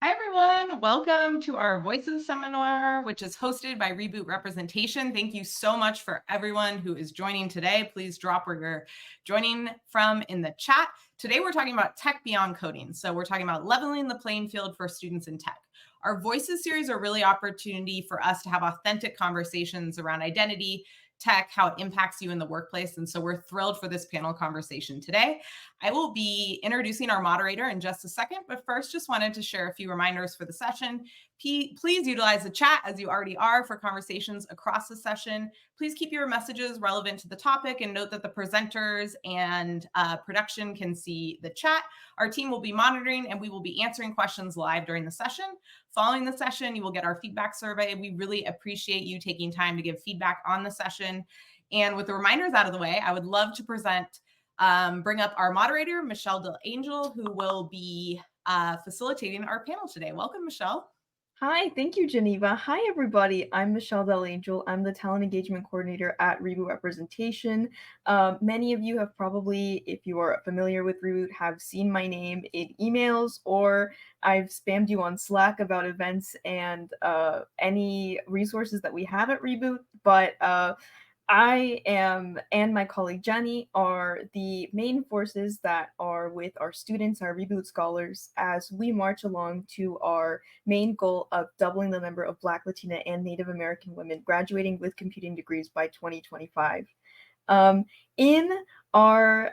Hi, everyone. Welcome to our Voices seminar, which is hosted by Reboot Representation. Thank you so much for everyone who is joining today. Please drop where you're joining from in the chat. Today, we're talking about tech beyond coding. So we're talking about leveling the playing field for students in tech. Our Voices series are really opportunity for us to have authentic conversations around identity, tech, how it impacts you in the workplace. And so we're thrilled for this panel conversation today. I will be introducing our moderator in just a second, but first just wanted to share a few reminders for the session. Please utilize the chat as you already are for conversations across the session. Please keep your messages relevant to the topic and note that the presenters and production can see the chat. Our team will be monitoring and we will be answering questions live during the session. Following the session, you will get our feedback survey. We really appreciate you taking time to give feedback on the session. And with the reminders out of the way, I would love to bring up our moderator, Michelle Del Angel, who will be facilitating our panel today. Welcome, Michelle. Hi, thank you, Geneva. Hi, everybody. I'm Michelle Del Angel. I'm the Talent Engagement Coordinator at Reboot Representation. Many of you have probably, if you are familiar with Reboot, have seen my name in emails, or I've spammed you on Slack about events and any resources that we have at Reboot. But I am, and my colleague Jenny, are the main forces that are with our students, our Reboot scholars, as we march along to our main goal of doubling the number of Black, Latina, and Native American women graduating with computing degrees by 2025. In our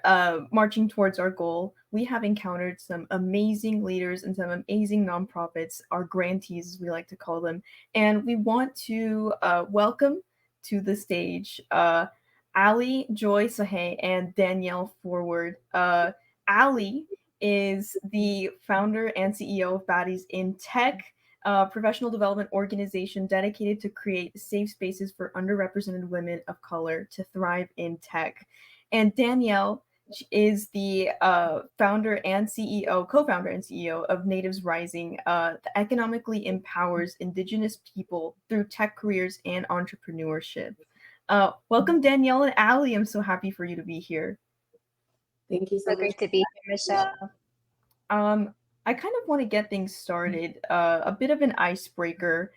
marching towards our goal, we have encountered some amazing leaders and some amazing nonprofits, our grantees, as we like to call them, and we want to welcome to the stage Ali, Joy Sahay, and Danielle Forward. Ali is the founder and CEO of Baddies in Tech, professional development organization dedicated to create safe spaces for underrepresented women of color to thrive in tech. And Danielle is the founder and CEO, co-founder and CEO of Natives Rising, that economically empowers Indigenous people through tech careers and entrepreneurship. Welcome, Danielle and Ali. I'm so happy for you to be here. Thank you so much. Great to be here, Michelle. I kind of want to get things started. A bit of an icebreaker,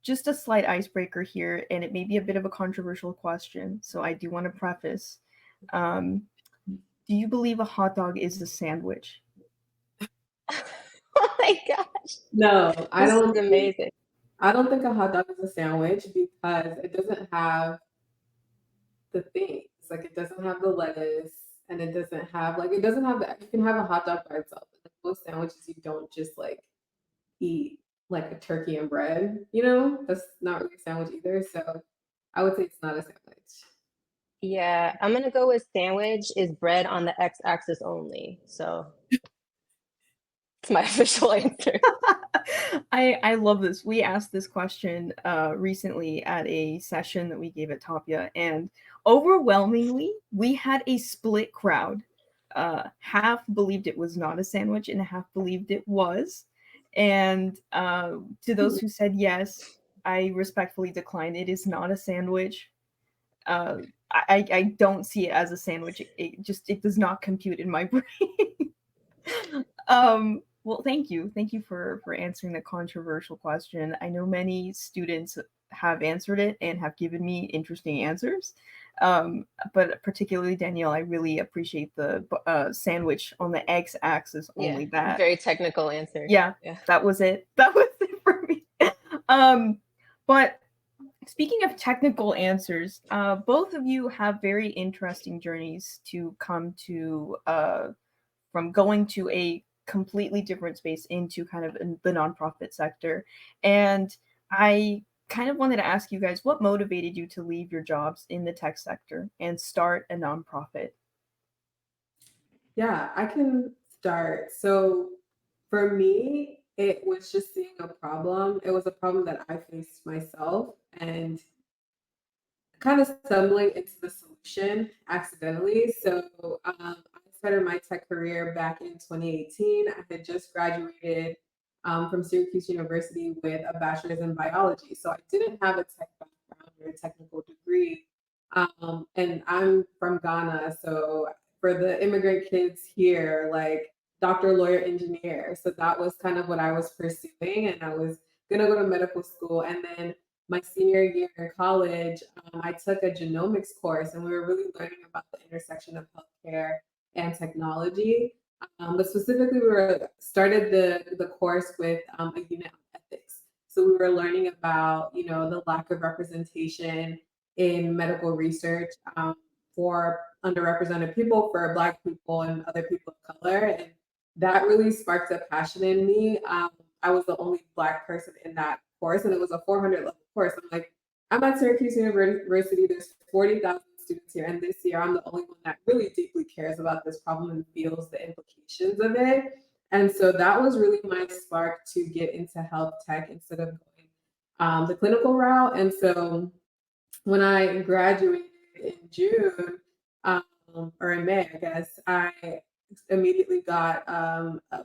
just a slight icebreaker here, and it may be a bit of a controversial question. So I do want to preface. Do you believe a hot dog is a sandwich? Oh my gosh. No, I This don't. is amazing. I don't think a hot dog is a sandwich because it doesn't have the things. Like it doesn't have the lettuce, and it doesn't have it doesn't have the. You can have a hot dog by itself. Like most sandwiches, you don't just eat like a turkey and bread. You know, that's not really a sandwich either. So I would say it's not a sandwich. Yeah, I'm gonna go with sandwich is bread on the x-axis only. So it's my official answer. I love this. We asked this question recently at a session that we gave at Tapia, and overwhelmingly, we had a split crowd. Half believed it was not a sandwich, and half believed it was. And to those who said yes, I respectfully declined. It is not a sandwich. I don't see it as a sandwich. It does not compute in my brain. Well, thank you. Thank you for answering the controversial question. I know many students have answered it and have given me interesting answers. But particularly Danielle, I really appreciate the sandwich on the x-axis only. That very technical answer. Yeah, that was it. That was it for me. But speaking of technical answers, both of you have very interesting journeys to come to from going to a completely different space into kind of the nonprofit sector. And I kind of wanted to ask you guys, what motivated you to leave your jobs in the tech sector and start a nonprofit? Yeah, I can start. So for me, it was just seeing a problem. It was a problem that I faced myself and kind of stumbling into the solution accidentally. So I started my tech career back in 2018. I had just graduated from Syracuse University with a bachelor's in biology. So I didn't have a tech background or a technical degree. And I'm from Ghana. So for the immigrant kids here, doctor, lawyer, engineer. So that was kind of what I was pursuing, and I was gonna go to medical school. And then my senior year in college, I took a genomics course, and we were really learning about the intersection of healthcare and technology. But specifically, started the course with a unit on ethics. So we were learning about, the lack of representation in medical research for underrepresented people, for Black people and other people of color. And that really sparked a passion in me. I was the only Black person in that course, and it was a 400 level course. I'm like, I'm at Syracuse University, there's 40,000 students here, and this year I'm the only one that really deeply cares about this problem and feels the implications of it. And so that was really my spark to get into health tech instead of going the clinical route. And so when I graduated in June, or in May, I guess, I immediately got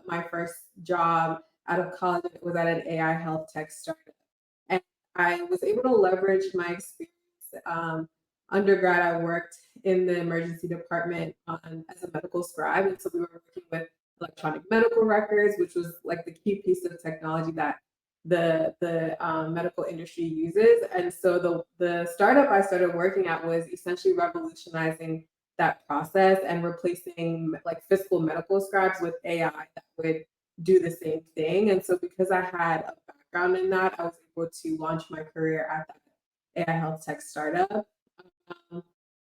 my first job out of college. It was at an AI health tech startup. And I was able to leverage my experience. Undergrad, I worked in the emergency department as a medical scribe. And so we were working with electronic medical records, which was like the key piece of technology that the medical industry uses. And so the startup I started working at was essentially revolutionizing that process and replacing like physical medical scribes with AI that would do the same thing. And so because I had a background in that, I was able to launch my career at that AI health tech startup.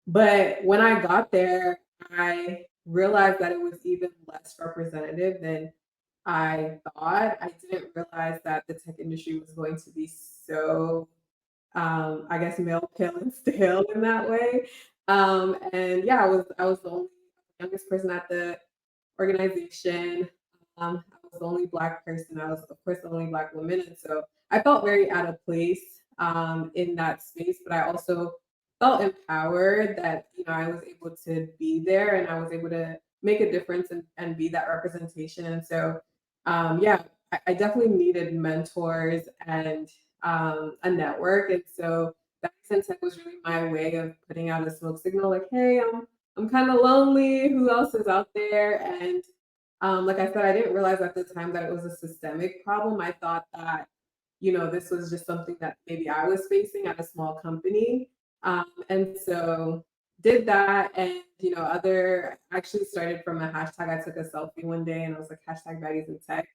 But when I got there, I realized that it was even less representative than I thought. I didn't realize that the tech industry was going to be so, I guess, male, pale, and stale in that way. And yeah, I was the only youngest person at the organization. I was the only Black person. I was, of course, the only Black woman, and so I felt very out of place in that space. But I also felt empowered that I was able to be there and I was able to make a difference and be that representation. And so yeah, I definitely needed mentors and a network. And so that Tech was really my way of putting out a smoke signal, like, hey, I'm kind of lonely. Who else is out there? And like I said, I didn't realize at the time that it was a systemic problem. I thought that, this was just something that maybe I was facing at a small company. And so did that, and other actually started from a hashtag. I took a selfie one day and I was like, hashtag baddies in tech.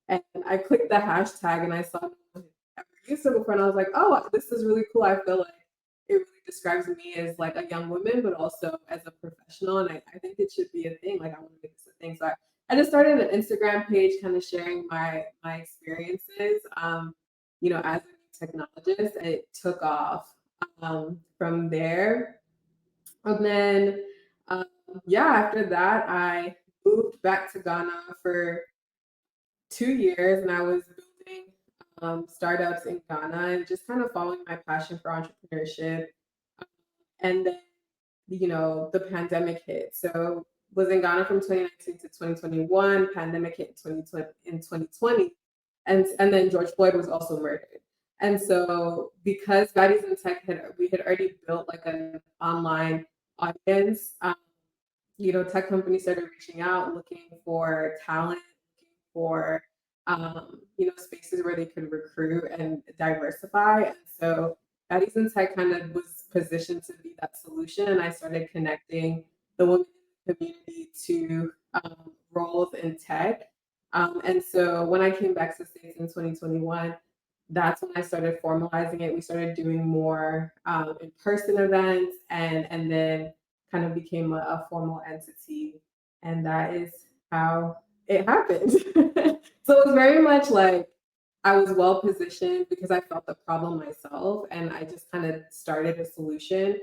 And I clicked the hashtag and I saw I've used it before, and I was like, oh, this is really cool. I feel like it really describes me as like a young woman, but also as a professional. And I think it should be a thing. Like I want to make this a thing. So I just started an Instagram page kind of sharing my experiences, as a technologist. It took off from there. And then, yeah, after that, I moved back to Ghana for 2 years, and I was building startups in Ghana and just kind of following my passion for entrepreneurship. And then, the pandemic hit. So was in Ghana from 2019 to 2021. Pandemic hit in 2020, and then George Floyd was also murdered. And so because Baddies in Tech we had already built like an online audience, tech companies started reaching out, looking for talent, looking for spaces where they could recruit and diversify. And so Baddies in Tech kind of was positioned to be that solution. And I started connecting the women community to roles in tech. And so when I came back to the States in 2021, that's when I started formalizing it. We started doing more in-person events, and then kind of became a formal entity. And that is how it happened. So it was very much like I was well positioned because I felt the problem myself, and I just kind of started a solution.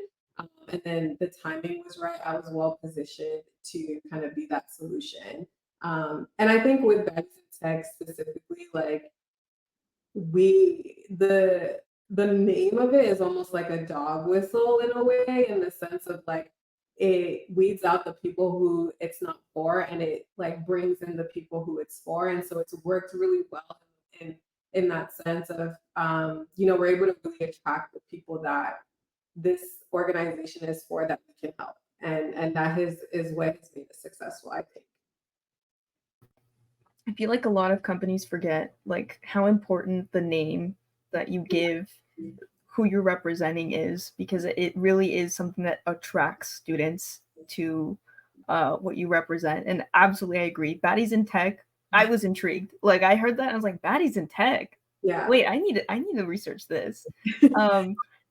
And then the timing was right. I was well positioned to kind of be that solution. And I think with Baddies in Tech specifically, like the name of it is almost like a dog whistle in a way, in the sense of like it weeds out the people who it's not for, and it like brings in the people who it's for. And so it's worked really well in that sense of we're able to really attract the people that this organization is for, that we can help. And that is what has made it successful, I think. I feel like a lot of companies forget like how important the name that you give who you're representing is, because it really is something that attracts students to what you represent. And absolutely, I agree. Baddies in tech. I was intrigued. Like I heard that, and I was like, baddies in tech. Yeah. Wait, I need to research this.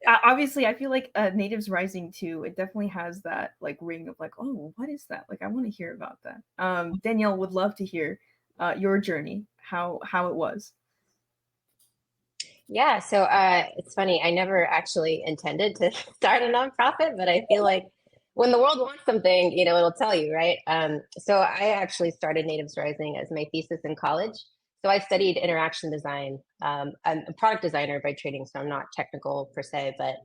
Obviously, I feel like Natives Rising too. It definitely has that like ring of like, oh, what is that? Like, I want to hear about that. Danielle would love to hear your journey, how it was. Yeah, so it's funny. I never actually intended to start a nonprofit, but I feel like when the world wants something, it'll tell you, right? So I actually started Natives Rising as my thesis in college. So I studied interaction design. I'm a product designer by training, so I'm not technical per se, but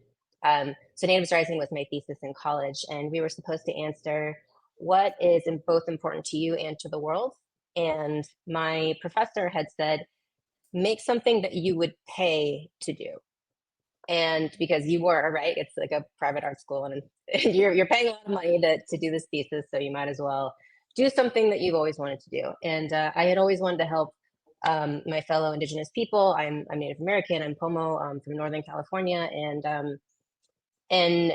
so Natives Rising was my thesis in college, and we were supposed to answer what is both important to you and to the world. And my professor had said, make something that you would pay to do. And because you were, right, it's like a private art school, and you're paying a lot of money to do this thesis, so you might as well do something that you've always wanted to do. And I had always wanted to help my fellow Indigenous people. I'm Native American. I'm Pomo from Northern California, and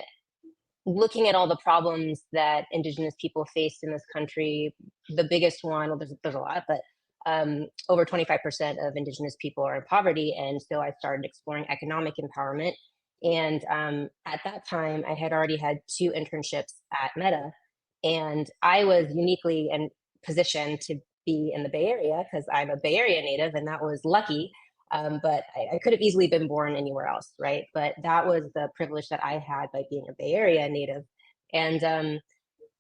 looking at all the problems that Indigenous people faced in this country, the biggest one, well, there's a lot, but over 25% of Indigenous people are in poverty. And so I started exploring economic empowerment. And at that time, I had already had 2 internships at Meta. And I was uniquely in position to be in the Bay Area because I'm a Bay Area native, and that was lucky. But I could have easily been born anywhere else, right? But that was the privilege that I had by being a Bay Area native. And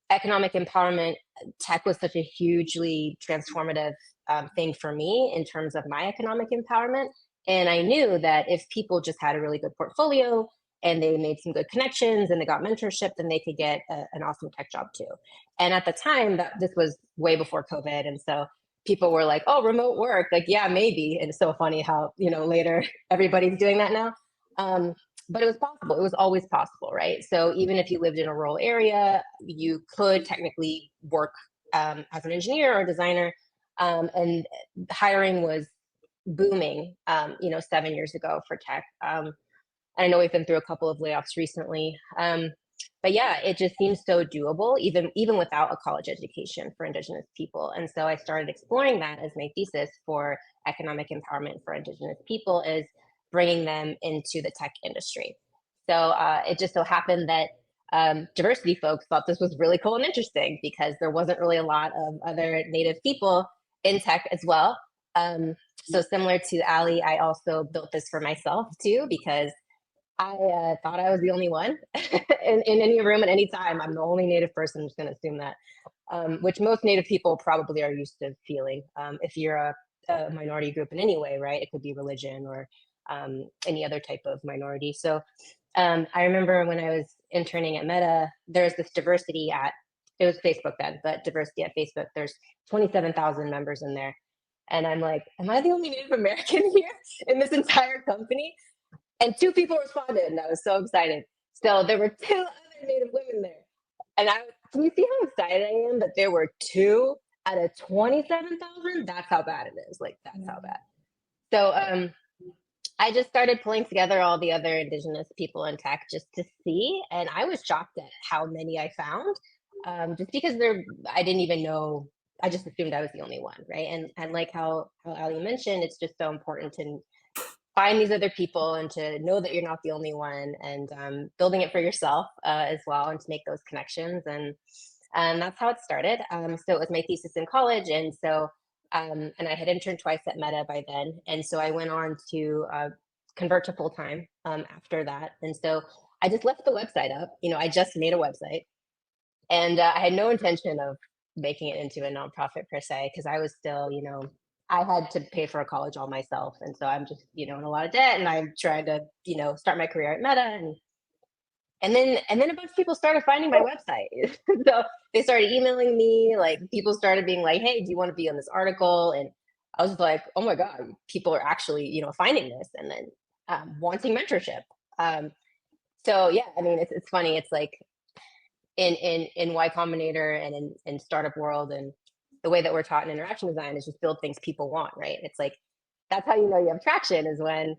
economic empowerment, tech was such a hugely transformative thing for me in terms of my economic empowerment. And I knew that if people just had a really good portfolio and they made some good connections and they got mentorship, then they could get an awesome tech job too. And at the time, this was way before COVID. And so people were like, oh, remote work, like, yeah, maybe. And it's so funny how, later everybody's doing that now. But it was possible. It was always possible, right? So even if you lived in a rural area, you could technically work as an engineer or designer. And hiring was booming, 7 years ago for tech. And I know we've been through a couple of layoffs recently. But yeah, it just seems so doable, even without a college education for Indigenous people. And so I started exploring that as my thesis for economic empowerment for Indigenous people, is bringing them into the tech industry. So it just so happened that diversity folks thought this was really cool and interesting because there wasn't really a lot of other Native people in tech as well. So similar to Ali, I also built this for myself too, because I thought I was the only one in any room at any time. I'm the only Native person. I'm just going to assume that, which most Native people probably are used to feeling. If you're a minority group in any way, right? It could be religion or any other type of minority. So I remember when I was interning at Meta, there's this diversity it was Facebook then, but diversity at Facebook, there's 27,000 members in there. And I'm like, am I the only Native American here in this entire company? And 2 people responded, and I was so excited. So there were 2 other Native women there. And can you see how excited I am that there were 2 out of 27,000? That's how bad it is. Like, that's how bad. So I just started pulling together all the other Indigenous people in tech just to see. And I was shocked at how many I found, just because I didn't even know. I just assumed I was the only one, right? And like how Ali mentioned, it's just so important to find these other people and to know that you're not the only one, and building it for yourself as well, and to make those connections. And that's how it started. So it was my thesis in college. And so, and I had interned twice at Meta by then. And so I went on to convert to full-time after that. And so I just left the website up. I just made a website, and I had no intention of making it into a nonprofit per se, because I was still, I had to pay for a college all myself. And so I'm just, in a lot of debt, and I'm trying to, start my career at Meta. And then a bunch of people started finding my website. So they started emailing me, like people started being like, hey, do you want to be on this article? And I was like, oh my God, people are actually, finding this, and then wanting mentorship. So yeah, I mean, it's funny. It's like in Y Combinator and in startup world and the way that we're taught in interaction design is just build things people want, right? It's like, that's how you know you have traction, is when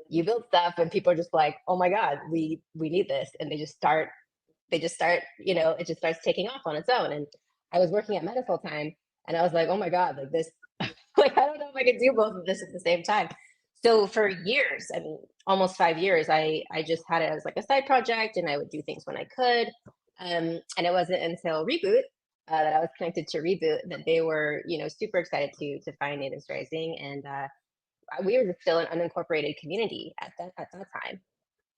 you build stuff and people are just like, oh my God, we need this. And they just start, it just starts taking off on its own. And I was working at Meta full time and I was like, oh my God, like this, like, I don't know if I could do both of this at the same time. So for years, I mean, almost 5 years, I just had it as like a side project and I would do things when I could. And it wasn't until Reboot that I was connected to Reboot that they were, super excited to find Natives Rising. And we were still an unincorporated community at that time.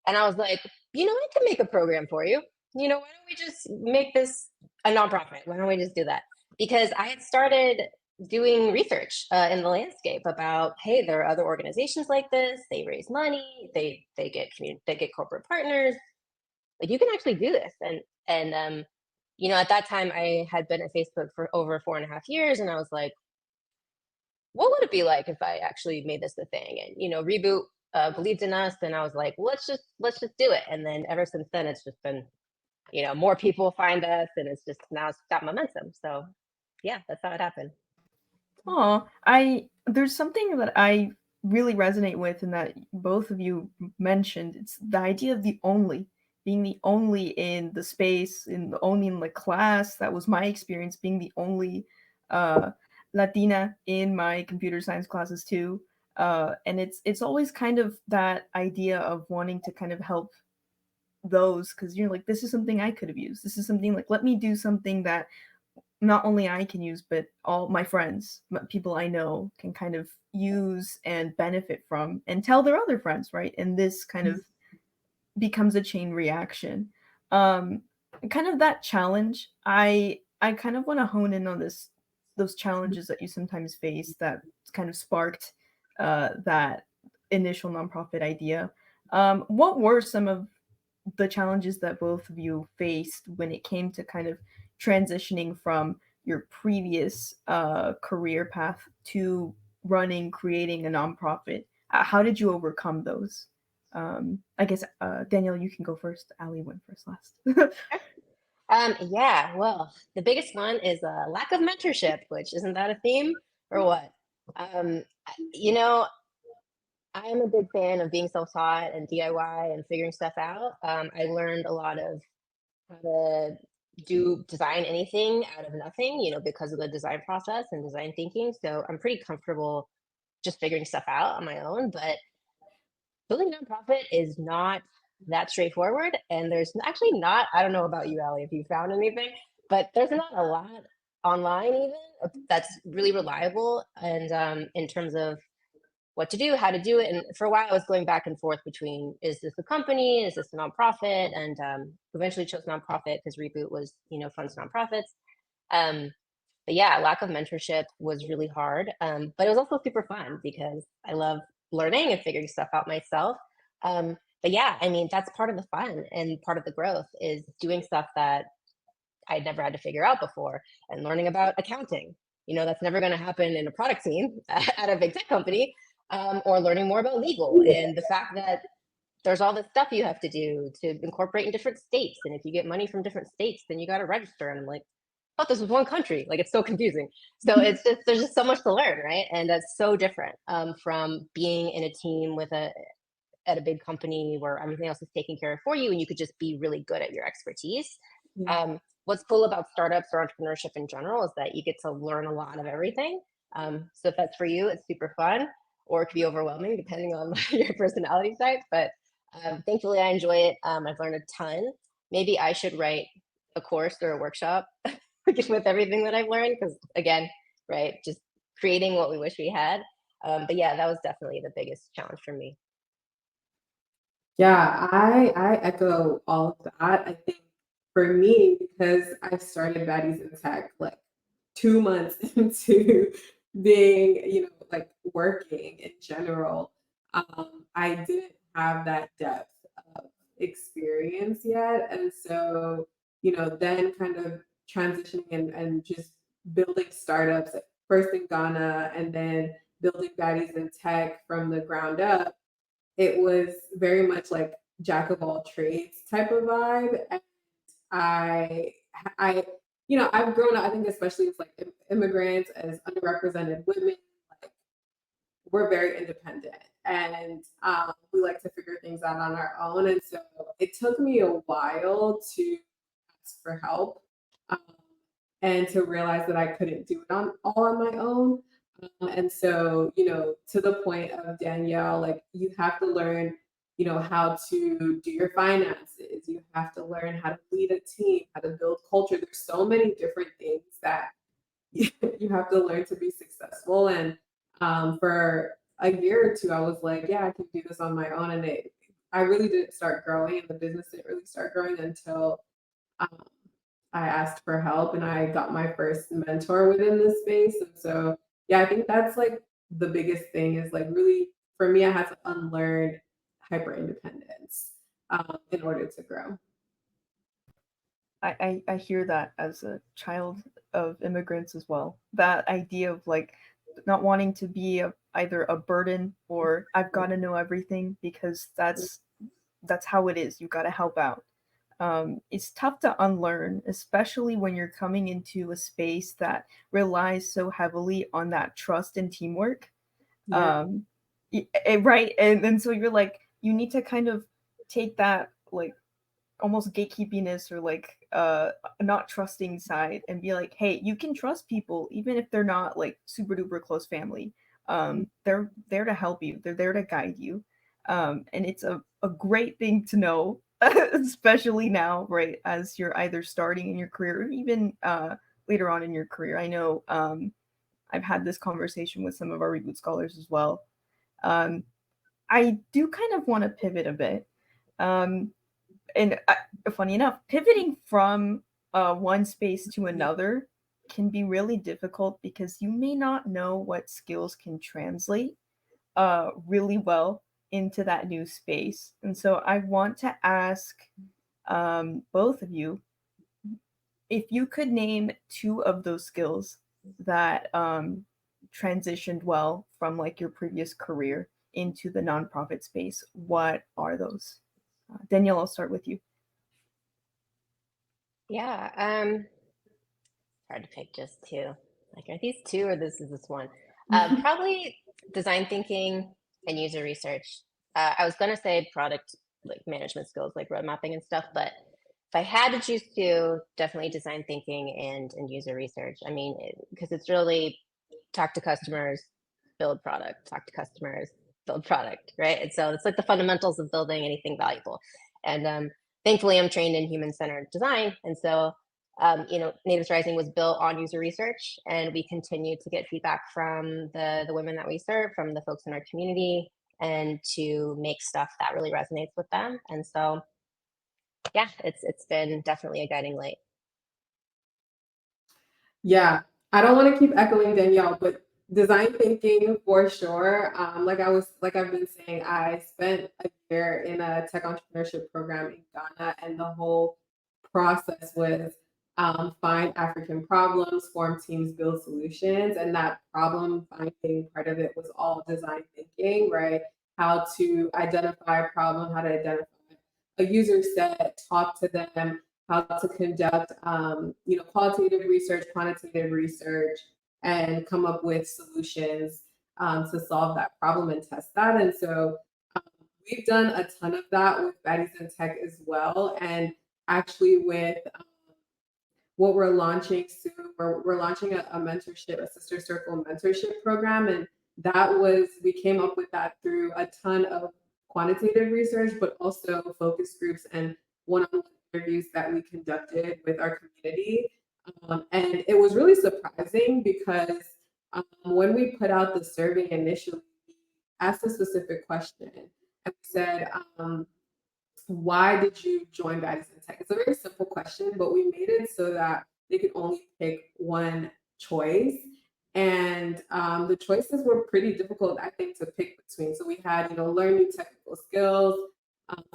And I was like, I can make a program for you. Why don't we just make this a nonprofit? Why don't we just do that? Because I had started doing research in the landscape about, hey, there are other organizations like this. They raise money. They get corporate partners. Like, you can actually do this. And at that time I had been at Facebook for over 4.5 years, and I was like, what would it be like if I actually made this a thing? And Reboot believed in us, and I was like, let's just do it. And then ever since then, it's just been, more people find us, and it's just now it's got momentum. So yeah, that's how it happened. Oh, there's something that I really resonate with and that both of you mentioned. It's the idea of being the only in the space, only in the class. That was my experience, being the only Latina in my computer science classes too. And it's always kind of that idea of wanting to kind of help those, because you're like, this is something I could have used. This is something like, let me do something that not only I can use, but all my friends, people I know can kind of use and benefit from and tell their other friends, right? And this kind of becomes a chain reaction. Kind of that challenge, I kind of want to hone in on those challenges that you sometimes face that kind of sparked that initial nonprofit idea. What were some of the challenges that both of you faced when it came to kind of transitioning from your previous career path to creating a nonprofit? How did you overcome those? I guess Danielle, you can go first. Ali went first last. Yeah, well, the biggest one is a lack of mentorship, which isn't that a theme or what? You know, I am a big fan of being self-taught and DIY and figuring stuff out. I learned a lot of how to design anything out of nothing, because of the design process and design thinking. So I'm pretty comfortable just figuring stuff out on my own. But building a nonprofit is not that straightforward. And there's actually not, I don't know about you, Ali, if you found anything, but there's not a lot online even that's really reliable. And in terms of what to do, how to do it. And for a while, I was going back and forth between, is this a company? Is this a nonprofit? And eventually chose nonprofit because Reboot was, funds nonprofits. But yeah, lack of mentorship was really hard. But it was also super fun because I love learning and figuring stuff out myself. But yeah, I mean, that's part of the fun and part of the growth is doing stuff that I'd never had to figure out before and learning about accounting. That's never going to happen in a product team at a big tech company. Or learning more about legal and the fact that there's all this stuff you have to do to incorporate in different states. And if you get money from different states, then you got to register. And I'm like, oh, this was one country. Like, it's so confusing. So there's just so much to learn, right? And that's so different from being in a team at a big company where everything else is taken care of for you and you could just be really good at your expertise. What's cool about startups or entrepreneurship in general is that you get to learn a lot of everything. So if that's for you, it's super fun. Or it could be overwhelming depending on your personality type. But thankfully, I enjoy it. I've learned a ton. Maybe I should write a course or a workshop with everything that I've learned. Because again, right, just creating what we wish we had. But yeah, that was definitely the biggest challenge for me. Yeah, I echo all of that. I think for me, because I started Baddies in Tech like 2 months into being, like working in general, I didn't have that depth of experience yet. And so, then kind of transitioning and just building startups, first in Ghana and then building Baddies in Tech from the ground up, it was very much like jack of all trades type of vibe. And I I've grown up, I think, especially as like immigrants, as underrepresented women, like we're very independent and we like to figure things out on our own. And so it took me a while to ask for help um, and to realize that I couldn't do it all on my own. And so, to the point of Danielle, like you have to learn, how to do your finances. You have to learn how to lead a team, how to build culture. There's so many different things that you have to learn to be successful. And for a year or two, I was like, yeah, I can do this on my own. And I really didn't start growing, and the business didn't really start growing until um, I asked for help and I got my first mentor within this space. And so, yeah, I think that's like the biggest thing is like really for me, I had to unlearn hyper independence in order to grow. I hear that as a child of immigrants as well. That idea of like not wanting to be either a burden or I've got to know everything, because that's how it is. You got to help out. It's tough to unlearn, especially when you're coming into a space that relies so heavily on that trust and teamwork. Yeah. Right. And so you're like, you need to kind of take that like almost gatekeepiness or like not trusting side and be like, hey, you can trust people even if they're not like super duper close family. They're there to help you, they're there to guide you. And it's a great thing to know, especially now, right, as you're either starting in your career or even later on in your career. I know I've had this conversation with some of our Reboot scholars as well. I do kind of want to pivot a bit. And funny enough, pivoting from one space to another can be really difficult because you may not know what skills can translate really well into that new space. And so I want to ask both of you if you could name two of those skills that transitioned well from like your previous career into the nonprofit space. What are those? Danielle, I'll start with you. Yeah, hard to pick just two. Like, are these two or this is this one? Probably design thinking and user research. I was gonna say product like management skills, like road mapping and stuff, but if I had to choose two, definitely design thinking and user research. I mean, because it's really talk to customers, build product, talk to customers, build product, right? And so it's like the fundamentals of building anything valuable. And thankfully, I'm trained in human-centered design, and so Natives Rising was built on user research, and we continue to get feedback from the women that we serve, from the folks in our community, and to make stuff that really resonates with them. And so, yeah, it's been definitely a guiding light. Yeah, I don't want to keep echoing Danielle, but design thinking for sure. Like I've been saying, I spent a year in a tech entrepreneurship program in Ghana, and the whole process was find African problems, form teams, build solutions, and that problem finding part of it was all design thinking, right? How to identify a problem, how to identify a user set, talk to them, how to conduct, qualitative research, quantitative research, and come up with solutions to solve that problem and test that. And so we've done a ton of that with Baddies in Tech as well. And actually with what we're launching soon, we're launching a mentorship, a sister circle mentorship program. And we came up with that through a ton of quantitative research, but also focus groups and one-on-one interviews that we conducted with our community. And it was really surprising because when we put out the survey initially, we asked a specific question and we said, why did you join Baddies in Tech? It's a very simple question, but we made it so that they could only pick one choice. And the choices were pretty difficult, I think, to pick between. So we had, learn new technical skills,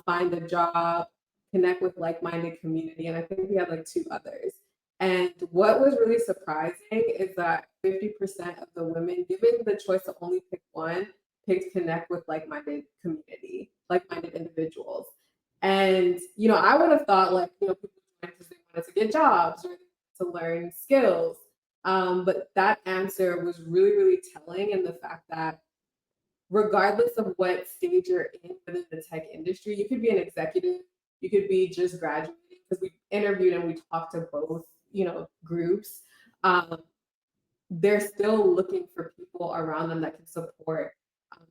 find a job, connect with like-minded community, and I think we had like two others. And what was really surprising is that 50% of the women, given the choice to only pick one, picked connect with like-minded community, like-minded individuals. And I would have thought like people because they wanted to get jobs or to to learn skills. But that answer was really, really telling in the fact that regardless of what stage you're in within the tech industry, you could be an executive, you could be just graduating, because we interviewed and we talked to both, groups. Um, they're still looking for people around them that can support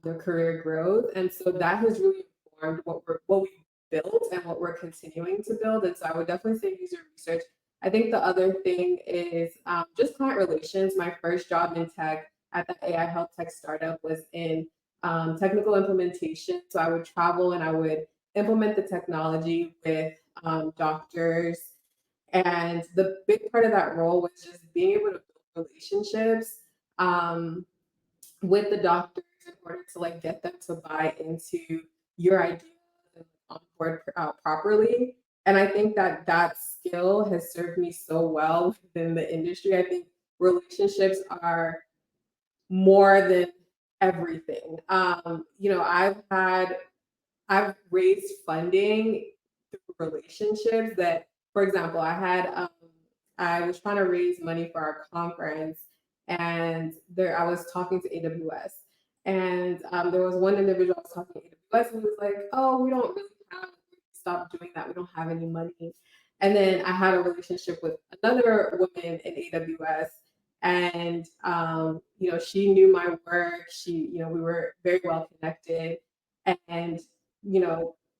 their career growth, and so that has really informed what we built and what we're continuing to build. And so I would definitely say user research. I think the other thing is just client relations. My first job in tech at the AI health tech startup was in technical implementation. So I would travel and I would implement the technology with doctors. And the big part of that role was just being able to build relationships with the doctors in order to like get them to buy into your idea and onboard properly. And I think that that skill has served me so well within the industry. I think relationships are more than everything. I've raised funding through relationships that, for example, I was trying to raise money for our conference, and I was talking to AWS, and there was one individual I was talking to AWS, and he was like, "Oh, we don't really have, we stopped doing that. We don't have any money." And then I had a relationship with another woman in AWS, and she knew my work. We were very well connected, and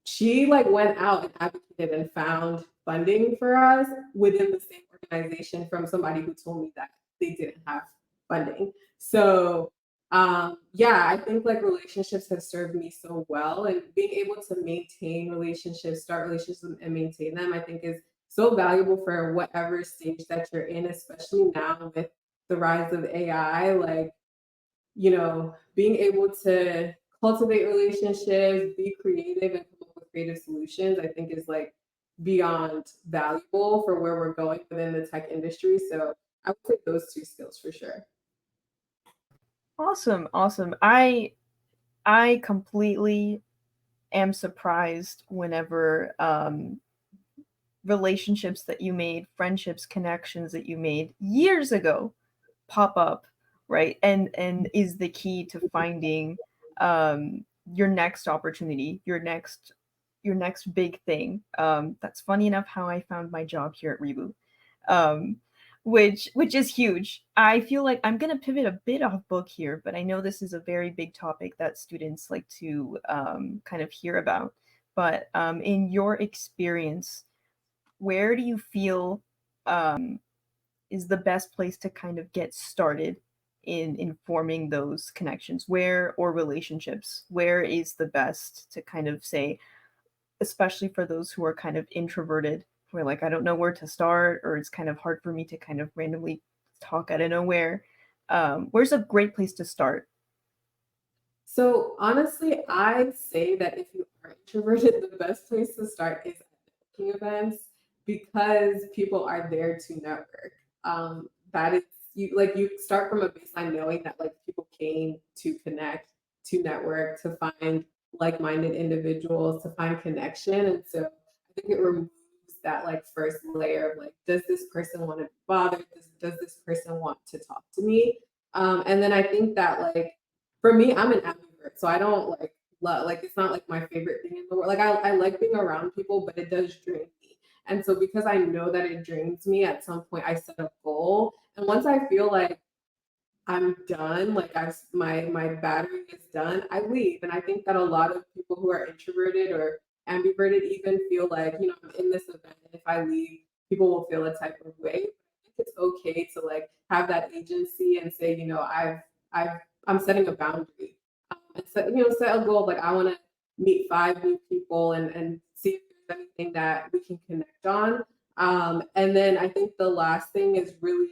she like went out and advocated and found funding for us within the same organization from somebody who told me that they didn't have funding. So yeah, I think like relationships have served me so well, and being able to maintain relationships, start relationships and maintain them, I think is so valuable for whatever stage that you're in, especially now with the rise of AI. Like, being able to cultivate relationships, be creative, and come up with creative solutions, I think is like beyond valuable for where we're going within the tech industry. So I would say those two skills for sure. Awesome, awesome. I completely am surprised whenever relationships that you made, friendships, connections that you made years ago pop up, right? And is the key to finding your next opportunity, your next big thing. That's funny enough how I found my job here at Reboot. Which is huge. I feel like I'm gonna pivot a bit off book here, but I know this is a very big topic that students like to kind of hear about. But in your experience, where do you feel is the best place to kind of get started in forming those connections? Where, or relationships, where is the best to kind of say, especially for those who are kind of introverted, who are like, I don't know where to start, or it's kind of hard for me to kind of randomly talk out of nowhere. Where's a great place to start? So honestly, I'd say that if you are introverted, the best place to start is at networking events, because people are there to network. That is, you start from a baseline knowing that like people came to connect, to network, to find like-minded individuals, to find connection. And so I think it removes that like first layer of like, does this person want to be bothered? Does this person want to talk to me? And then I think that like, for me, I'm an ambivert, so I don't like love, like it's not like my favorite thing in the world. Like I like being around people, but it does drain me. And so because I know that it drains me, at some point I set a goal. And once I feel like I'm done, like my battery is done, I leave. And I think that a lot of people who are introverted or ambiverted even feel like, I'm in this event, and if I leave, people will feel a type of way. I think it's okay to like have that agency and say, I'm setting a boundary. And set a goal, like I want to meet 5 new people and see if there's anything that we can connect on. And then I think the last thing is really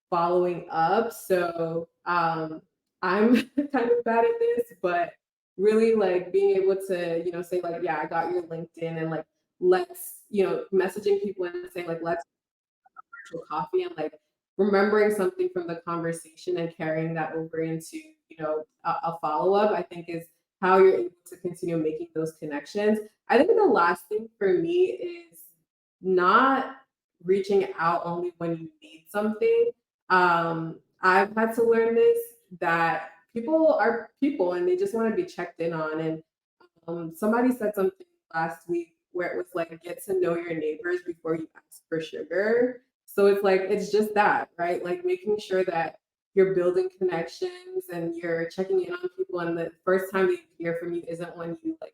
following up. So I'm kind of bad at this, but really like being able to, say like, yeah, I got your LinkedIn, and like, let's, messaging people and saying like, let's virtual coffee, and like remembering something from the conversation and carrying that over into, a follow-up, I think is how you're able to continue making those connections. I think the last thing for me is not reaching out only when you need something. I've had to learn this, that people are people and they just want to be checked in on. And somebody said something last week where it was like, get to know your neighbors before you ask for sugar. So it's like, it's just that, right? Like making sure that you're building connections and you're checking in on people. And the first time they hear from you isn't when you like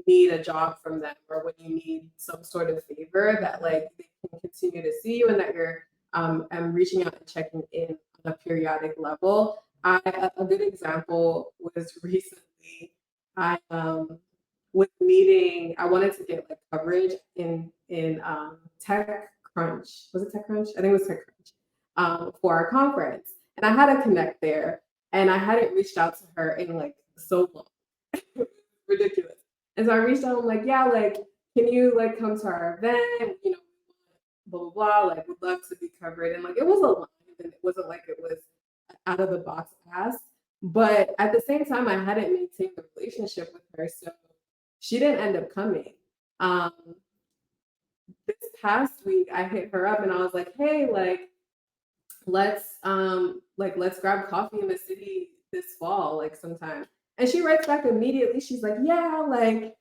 need a job from them or when you need some sort of favor, that like they can continue to see you and that you're reaching out and checking in on a periodic level. A good example was recently I was meeting. I wanted to get like coverage in TechCrunch. Was it TechCrunch? I think it was TechCrunch for our conference, and I had to connect there, and I hadn't reached out to her in like so long. Ridiculous. And so I reached out. I'm like, yeah, like, can you like come to our event? You know, blah blah blah. Like, would love to be covered. And like, it was a line, and it wasn't like it was out of the box ask. But at the same time, I hadn't maintained the relationship with her, so she didn't end up coming. This past week, I hit her up and I was like, hey, let's grab coffee in the city this fall, like sometime. And she writes back immediately. She's like, yeah, like,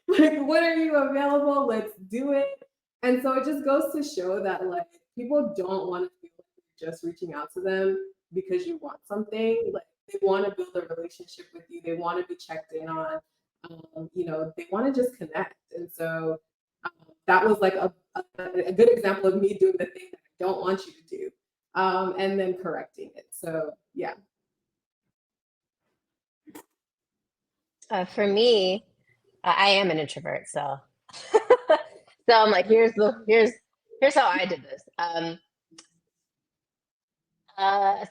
like, when are you available? Let's do it. And so it just goes to show that like people don't want to feel like you're just reaching out to them because you want something. Like they want to build a relationship with you. They want to be checked in on. You know, they want to just connect. And so that was like a good example of me doing the thing that I don't want you to do, and then correcting it. So yeah. For me, I am an introvert, so so I'm like, here's how I did this.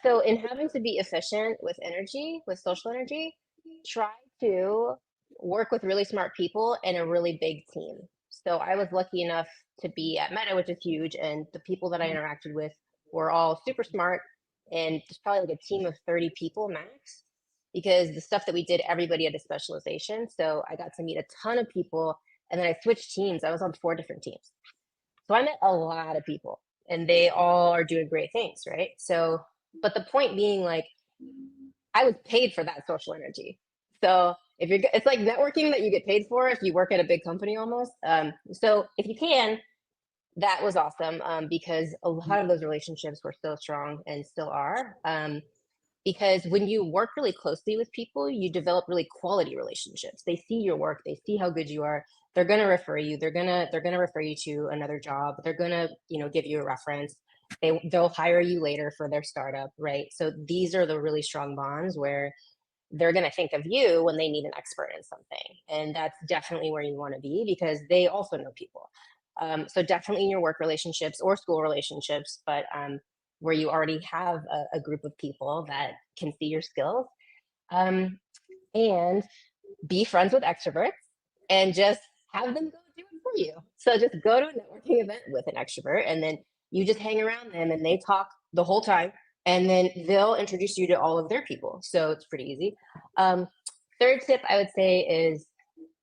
So in having to be efficient with energy, with social energy, try to work with really smart people in a really big team. So I was lucky enough to be at Meta, which is huge, and the people that I interacted with were all super smart, and it's probably like a team of 30 people max, because the stuff that we did, everybody had a specialization. So I got to meet a ton of people, and then I switched teams. I was on 4 different teams. So I met a lot of people, and they all are doing great things, right? So, but the point being, like, I was paid for that social energy. So if you're, it's like networking that you get paid for if you work at a big company almost. So if you can, that was awesome, because a lot of those relationships were so strong and still are. Because when you work really closely with people, you develop really quality relationships. They see your work, they see how good you are. They're going to refer you. They're going to refer you to another job. They're going to, give you a reference. They'll hire you later for their startup, right? So these are the really strong bonds where they're going to think of you when they need an expert in something. And that's definitely where you want to be, because they also know people. So definitely in your work relationships or school relationships, but where you already have a group of people that can see your skills, and be friends with extroverts and just have them go do it for you. So just go to a networking event with an extrovert, and then you just hang around them and they talk the whole time, and then they'll introduce you to all of their people. So it's pretty easy. Third tip I would say is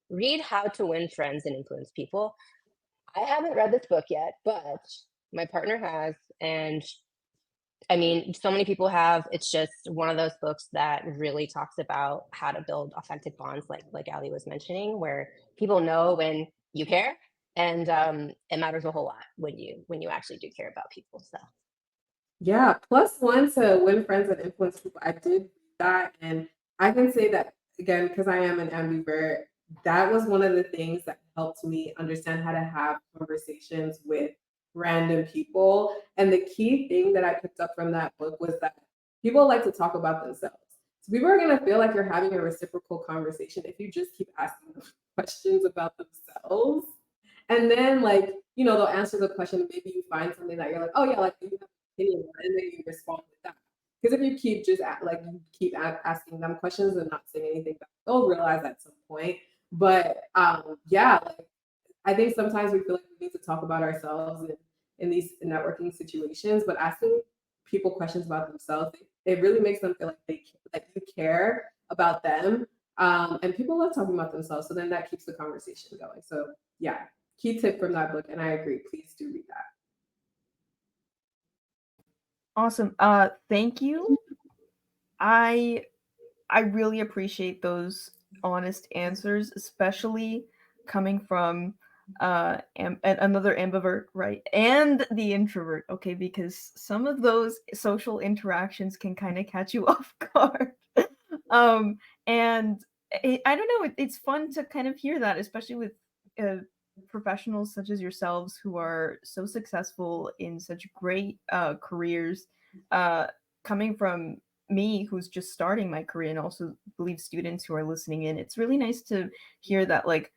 read How to Win Friends and Influence People. I haven't read this book yet, but my partner has, and I mean, so many people have. It's just one of those books that really talks about how to build authentic bonds, like Ali was mentioning, where people know when you care, and it matters a whole lot when you actually do care about people. So Yeah, +1 to win friends and influence people. I did that, and I can say that again because I am an ambivert. That was one of the things that helped me understand how to have conversations with random people. And the key thing that I picked up from that book was that people like to talk about themselves. So people are going to feel like you're having a reciprocal conversation if you just keep asking them questions about themselves. And then, like, they'll answer the question, and maybe you find something that you're like, oh, yeah, like, you have an opinion on it, and then you respond with that. Because if you keep just asking them questions and not saying anything back, they'll realize at some point. But yeah, like, I think sometimes we feel like we need to talk about ourselves in these networking situations, but asking people questions about themselves, it really makes them feel like you care about them. And people love talking about themselves, so then that keeps the conversation going. So yeah, key tip from that book, and I agree. Please do read that. Awesome. Thank you. I really appreciate those honest answers, especially coming from another ambivert, right? And the introvert, okay? Because some of those social interactions can kind of catch you off guard. um, and I don't know, it's fun to kind of hear that, especially with professionals such as yourselves who are so successful in such great careers, coming from me who's just starting my career, and also believe students who are listening in. It's really nice to hear that, like,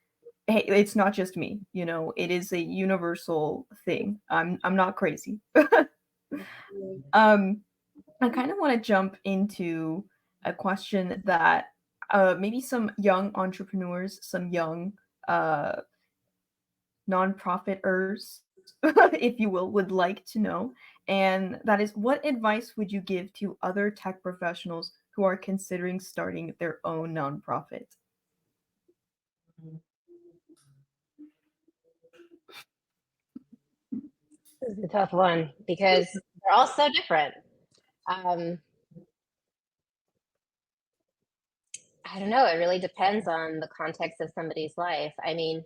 hey, it's not just me, you know, it is a universal thing. I'm not crazy. um I kind of want to jump into a question that maybe some young entrepreneurs, some young uh nonprofiters, if you will, would like to know. And that is, what advice would you give to other tech professionals who are considering starting their own nonprofit? This is a tough one because they're all so different. Um, I don't know. It really depends on the context of somebody's life. I mean,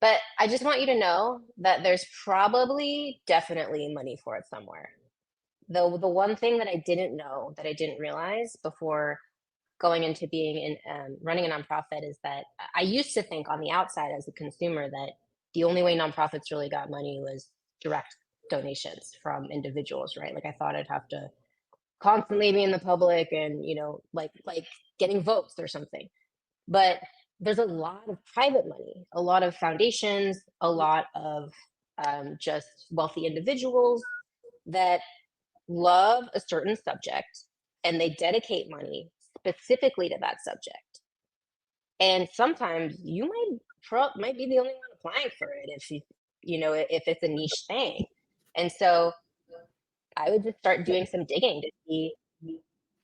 but I just want you to know that there's probably definitely money for it somewhere. Though the one thing that I didn't know, that I didn't realize before going into being in running a nonprofit, is that I used to think on the outside as a consumer that the only way nonprofits really got money was direct donations from individuals, right? Like I thought I'd have to constantly be in the public and like getting votes or something. But there's a lot of private money, a lot of foundations, a lot of just wealthy individuals that love a certain subject and they dedicate money specifically to that subject. And sometimes you might be the only one applying for it if it's a niche thing. And so I would just start doing some digging to see,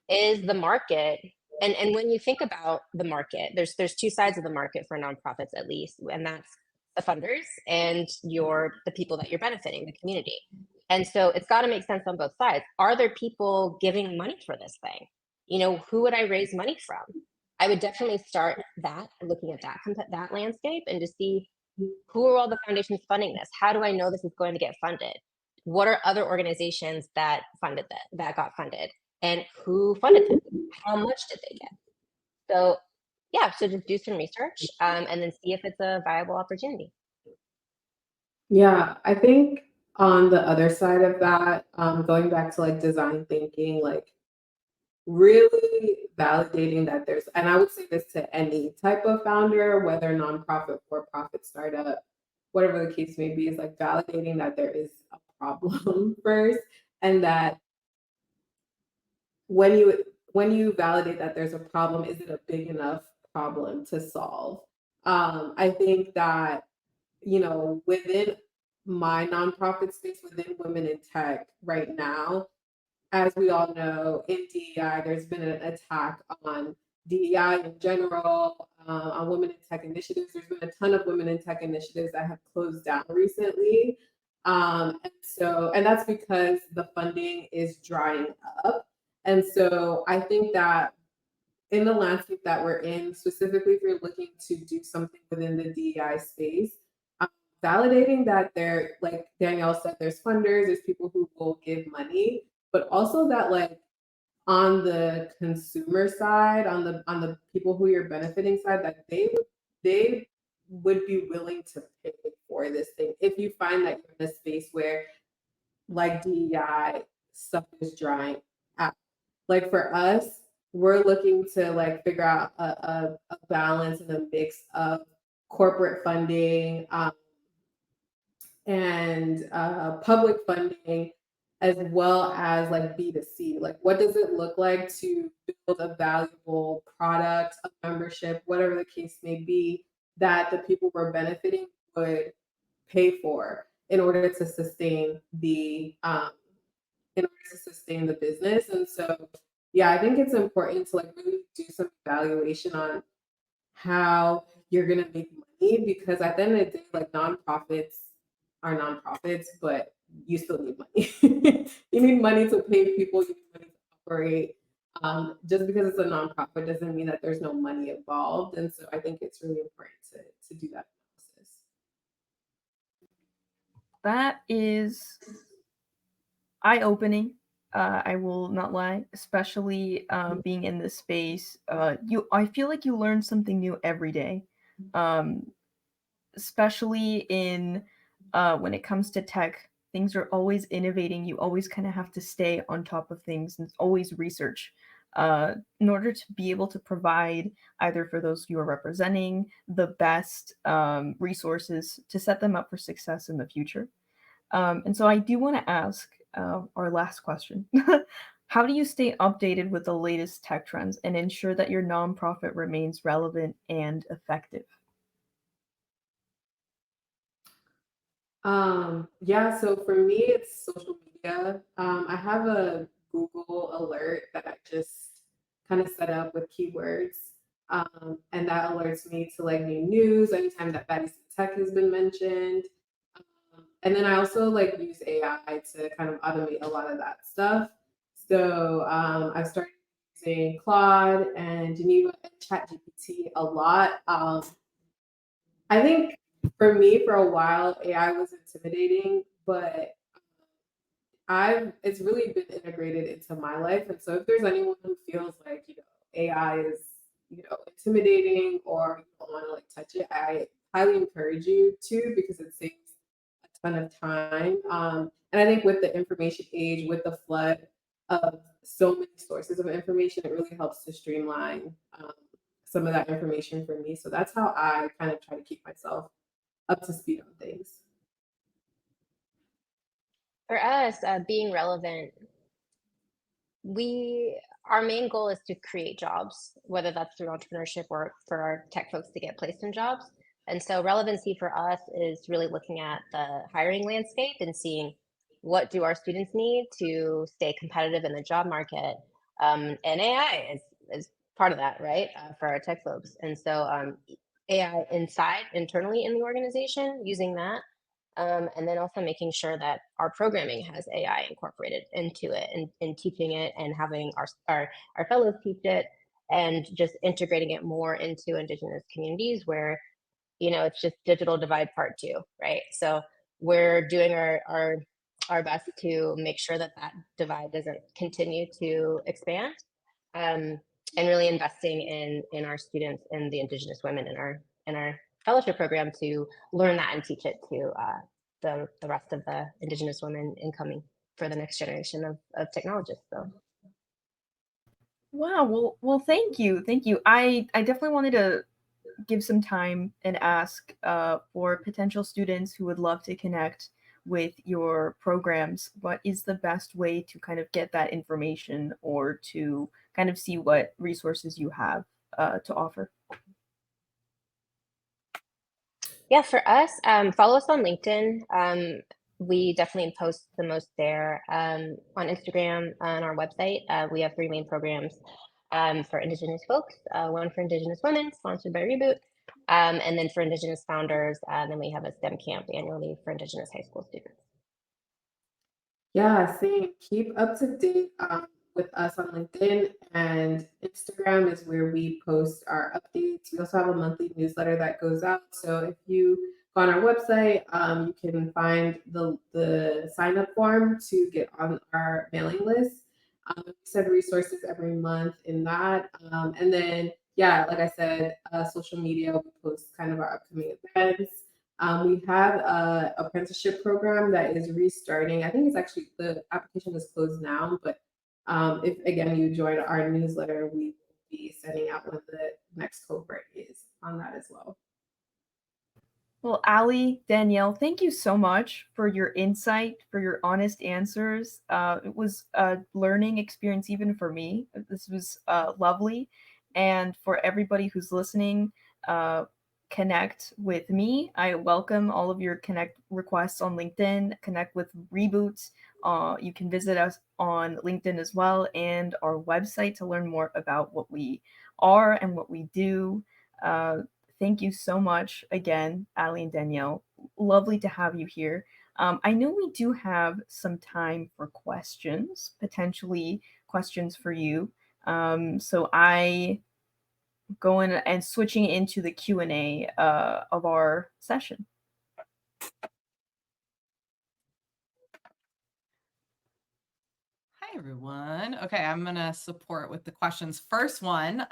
is the market, and when you think about the market, there's two sides of the market for nonprofits, at least, and that's the funders and the people that you're benefiting, the community. And so it's got to make sense on both sides. Are there people giving money for this thing? Who would I raise money from? I would definitely start looking at that landscape, and to see who are all the foundations funding this. How do I know this is going to get funded? What are other organizations that got funded, and who funded them? How much did they get? So yeah, so just do some research, and then see if it's a viable opportunity. Yeah, I think on the other side of that, going back to like design thinking, like really validating that there's, and I would say this to any type of founder, whether nonprofit, for-profit, startup, whatever the case may be, is like validating that there is a problem first, and that when you validate that there's a problem, is it a big enough problem to solve? I think that, within my nonprofit space, within women in tech right now, as we all know, in DEI, there's been an attack on DEI in general, on women in tech initiatives. There's been a ton of women in tech initiatives that have closed down recently. And that's because the funding is drying up. And so I think that in the landscape that we're in, specifically if you're looking to do something within the DEI space, validating that there, like Danielle said, there's funders, there's people who will give money, but also that, like, on the consumer side, on the people who you're benefiting side, that they would be willing to pay for this thing. If you find that you're in a space where, like, DEI stuff is drying out. Like for us, we're looking to like figure out a balance and a mix of corporate funding, and public funding, as well as like B2C. Like, what does it look like to build a valuable product, a membership, whatever the case may be, that the people we're benefiting would pay for in order to sustain the business. And so, yeah, I think it's important to like really do some evaluation on how you're gonna make money, because at the end of the day, like, nonprofits are nonprofits, but you still need money. You need money to pay people, you need money to operate. Just because it's a nonprofit doesn't mean that there's no money involved. And so I think it's really important to do that analysis. That is eye-opening. I will not lie, especially being in this space. I feel like you learn something new every day, especially in when it comes to tech. Things are always innovating. You always kind of have to stay on top of things and always research in order to be able to provide either for those you are representing the best resources to set them up for success in the future. And so I do want to ask our last question. How do you stay updated with the latest tech trends and ensure that your nonprofit remains relevant and effective? Yeah, so for me, it's social media. I have a Google alert that I just kind of set up with keywords. And that alerts me to like new news anytime that Baddies in Tech has been mentioned. And then I also like use AI to kind of automate a lot of that stuff. So I've started using Claude and Geneva and ChatGPT a lot. I think for me, for a while, AI was intimidating, but it's really been integrated into my life. And so if there's anyone who feels like, AI is, intimidating or you don't want to like touch it, I highly encourage you to, because it saves a ton of time. And I think with the information age, with the flood of so many sources of information, it really helps to streamline some of that information for me. So that's how I kind of try to keep myself up to speed on things. For us, being relevant, our main goal is to create jobs, whether that's through entrepreneurship or for our tech folks to get placed in jobs. And so relevancy for us is really looking at the hiring landscape and seeing what do our students need to stay competitive in the job market. And AI is part of that, right, for our tech folks. And so AI internally in the organization, using that. And then also making sure that our programming has AI incorporated into it and teaching it and having our fellows teach it and just integrating it more into Indigenous communities where, it's just digital divide part 2, right? So we're doing our best to make sure that divide doesn't continue to expand, and really investing in our students and the Indigenous women in our fellowship program to learn that and teach it to the rest of the Indigenous women incoming for the next generation of technologists. So Wow. Well, thank you. Thank you. I definitely wanted to give some time and ask for potential students who would love to connect with your programs. What is the best way to kind of get that information or to kind of see what resources you have to offer? yeah, for us, follow us on LinkedIn. We definitely post the most there. On Instagram, on our website, we have 3 main programs for Indigenous folks, one for Indigenous women, sponsored by REBOOT, and then for Indigenous founders, then we have a STEM camp annually for Indigenous high school students. Yeah, same. Keep up to date with us on LinkedIn, and Instagram is where we post our updates. We also have a monthly newsletter that goes out. So if you go on our website, you can find the sign up form to get on our mailing list. We send resources every month in that. And then, yeah, like I said, social media, we post kind of our upcoming events. We have a apprenticeship program that is restarting. I think it's actually, the application is closed now, but if again you join our newsletter, we will be sending out when the next cohort is on that as well. Well, Ali, Danielle, thank you so much for your insight, for your honest answers. It was a learning experience even for me. This was lovely. And for everybody who's listening, connect with me. I welcome all of your connect requests on LinkedIn. Connect with REBOOT. You can visit us on LinkedIn as well and our website to learn more about what we are and what we do. Thank you so much again, Ali and Danielle. Lovely to have you here. I know we do have some time for questions, potentially questions for you. So I going and switching into the Q&A of our session. Hi, everyone. Okay, I'm going to support with the questions. First one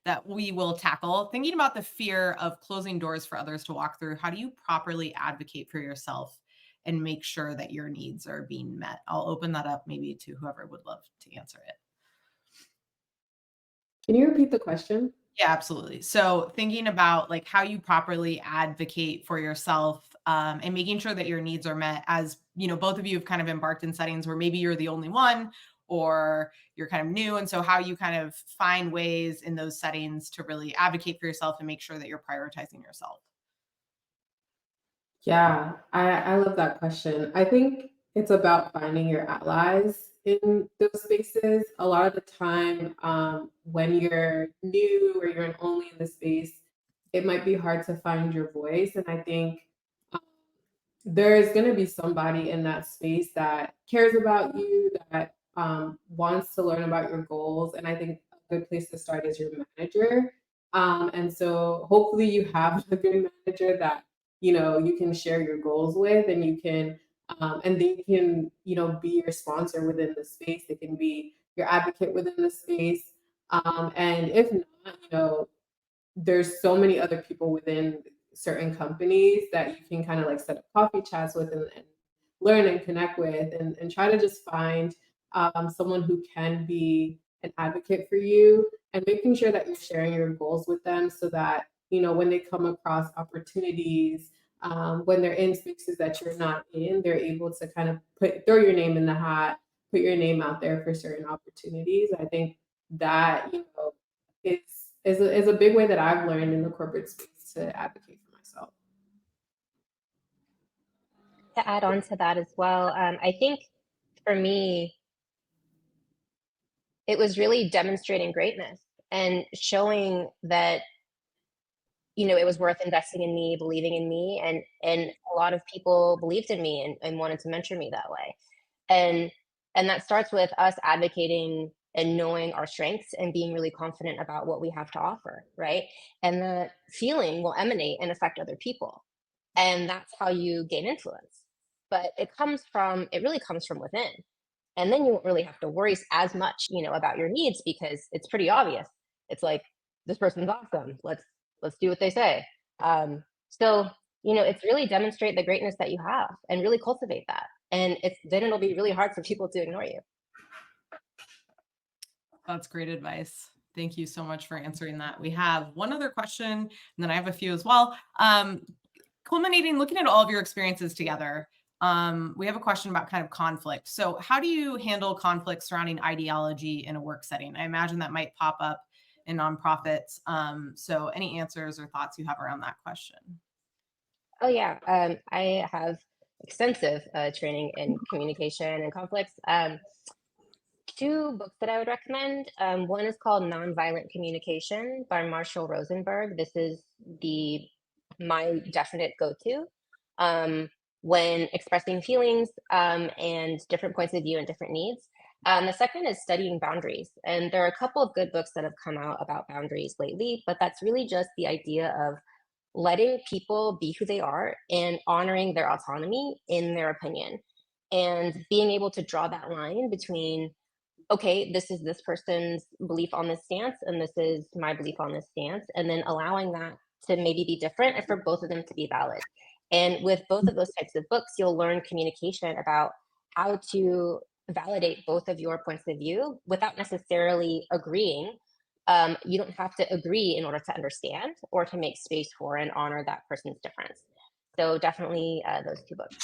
that we will tackle, thinking about the fear of closing doors for others to walk through. How do you properly advocate for yourself and make sure that your needs are being met? I'll open that up maybe to whoever would love to answer it. Can you repeat the question? Yeah, absolutely. So thinking about like how you properly advocate for yourself and making sure that your needs are met, as you know, both of you have kind of embarked in settings where maybe you're the only one or you're kind of new. And so how you kind of find ways in those settings to really advocate for yourself and make sure that you're prioritizing yourself. Yeah, I love that question. I think it's about finding your allies in those spaces. A lot of the time, when you're new or you're only in the space, it might be hard to find your voice. And I think there's going to be somebody in that space that cares about you, that wants to learn about your goals. And I think a good place to start is your manager. And so hopefully you have a good manager that, you know, you can share your goals with, and you can, and they can, you know, be your sponsor within the space. They can be your advocate within the space. And if not, you know, there's so many other people within certain companies that you can kind of like set up coffee chats with, and learn and connect with, and try to just find someone who can be an advocate for you, and making sure that you're sharing your goals with them, so that, you know, when they come across opportunities, when they're in spaces that you're not in, they're able to kind of throw your name in the hat, put your name out there for certain opportunities. I think that, you know, is a big way that I've learned in the corporate space to advocate for myself. To add on to that as well, I think for me, it was really demonstrating greatness and showing that, you know, it was worth investing in me, believing in me, and a lot of people believed in me and wanted to mentor me that way. And that starts with us advocating and knowing our strengths and being really confident about what we have to offer, right? And the feeling will emanate and affect other people. And that's how you gain influence. But it really comes from within. And then you won't really have to worry as much, you know, about your needs, because it's pretty obvious. It's like, this person's awesome. Let's do what they say. So, you know, it's really demonstrate the greatness that you have and really cultivate that. And then it'll be really hard for people to ignore you. That's great advice. Thank you so much for answering that. We have one other question, and then I have a few as well. Culminating, looking at all of your experiences together, we have a question about kind of conflict. So how do you handle conflict surrounding ideology in a work setting? I imagine that might pop up in nonprofits. So any answers or thoughts you have around that question? Oh yeah, I have extensive training in communication and conflicts. Two books that I would recommend. One is called Nonviolent Communication by Marshall Rosenberg. This is my definite go-to when expressing feelings and different points of view and different needs. The second is Studying Boundaries. And there are a couple of good books that have come out about boundaries lately, but that's really just the idea of letting people be who they are and honoring their autonomy in their opinion, and being able to draw that line between, okay, this is this person's belief on this stance, and this is my belief on this stance, and then allowing that to maybe be different and for both of them to be valid. And with both of those types of books, you'll learn communication about how to validate both of your points of view without necessarily agreeing. You don't have to agree in order to understand or to make space for and honor that person's difference. So definitely those two books.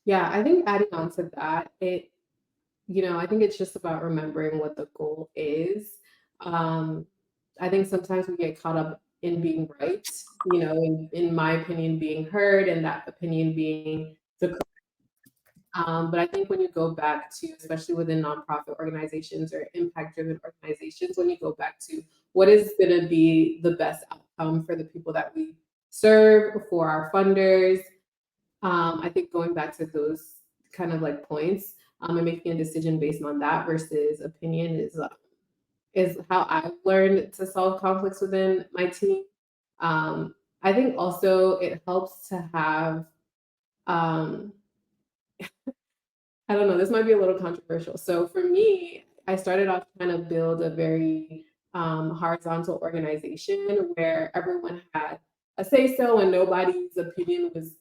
Yeah, I think adding on to that, I think it's just about remembering what the goal is. I think sometimes we get caught up in being right, in my opinion, being heard, and that opinion being the correct. But I think when you go back to, especially within nonprofit organizations or impact-driven organizations, when you go back to what is going to be the best outcome for the people that we serve, for our funders, I think going back to those kind of like points, and making a decision based on that versus opinion is how I've learned to solve conflicts within my team. I think also it helps to have, um, I don't know, this might be a little controversial. So for me, I started off trying to build a very horizontal organization where everyone had a say so and nobody's opinion was